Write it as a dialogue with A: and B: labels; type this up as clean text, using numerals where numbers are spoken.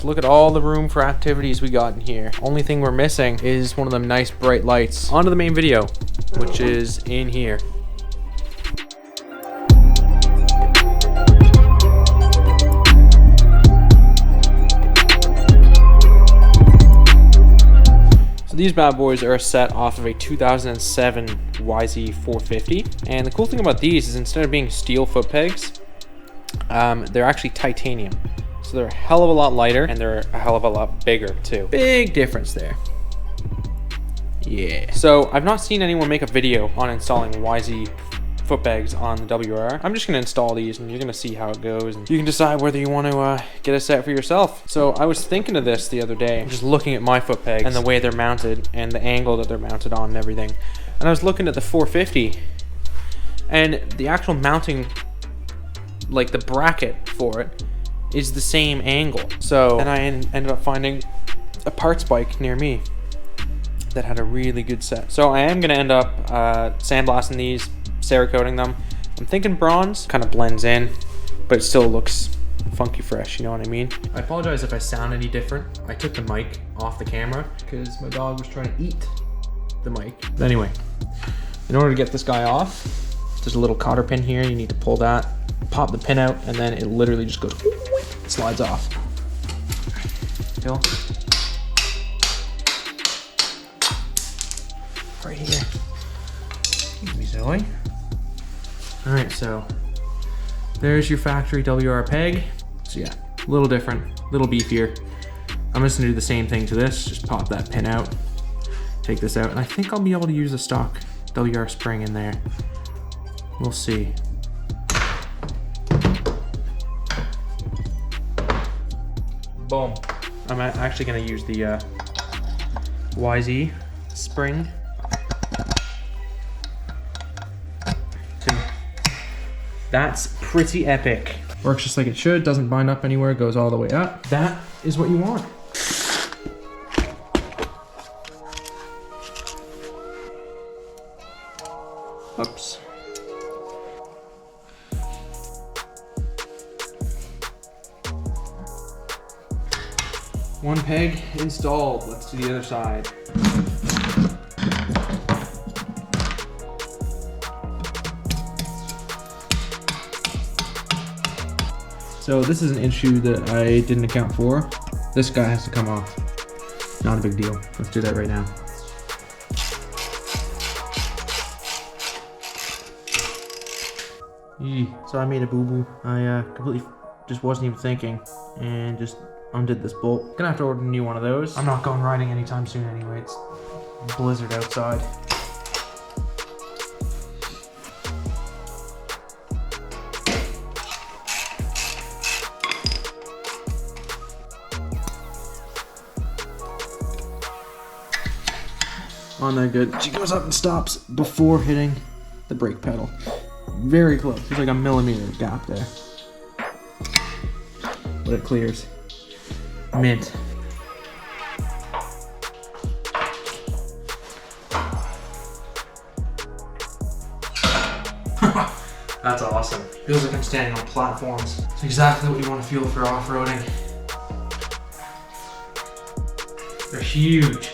A: Just look at all the room for activities we got in here. Only thing we're missing is one of them nice bright lights. On to the main video, which is in here. So these bad boys are a set off of a 2007 YZ450. And the cool thing about these is instead of being steel foot pegs, they're actually titanium. So they're a hell of a lot lighter and they're a hell of a lot bigger too. Big difference there. Yeah. So I've not seen anyone make a video on installing YZ foot pegs on the WR. I'm just gonna install these and you're gonna see how it goes. And you can decide whether you want to get a set for yourself. So I was thinking of this the other day, just looking at my foot pegs and the way they're mounted and the angle that they're mounted on and everything. And I was looking at the 450 and the actual mounting, like the bracket for it, is the same angle. So then I ended up finding a parts bike near me that had a really good set. So I am gonna end up sandblasting these, Cerakoting them. I'm thinking bronze kind of blends in, but it still looks funky fresh, you know what I mean? I apologize if I sound any different. I took the mic off the camera because my dog was trying to eat the mic. But anyway, in order to get this guy off, there's a little cotter pin here. You need to pull that, pop the pin out, and then it literally just goes, slides off. Feel? Right here. Excuse me, Zoe. All right, so there's your factory WR peg. So yeah, a little different, a little beefier. I'm just gonna do the same thing to this. Just pop that pin out, take this out, and I think I'll be able to use a stock WR spring in there. We'll see. Boom. I'm actually gonna use the YZ spring. That's pretty epic. Works just like it should, doesn't bind up anywhere, goes all the way up. That is what you want. Oops. One peg installed. Let's do the other side. So this is an issue that I didn't account for. This guy has to come off. Not a big deal. Let's do that right now. So I made a boo-boo. I completely just wasn't even thinking and just undid this bolt. Gonna have to order a new one of those. I'm not going riding anytime soon anyway. It's blizzard outside. On there, good. She goes up and stops before hitting the brake pedal. Very close. There's like a millimeter gap there. But it clears. Mint. That's awesome. Feels like I'm standing on platforms. It's exactly what you want to feel for off-roading. They're huge.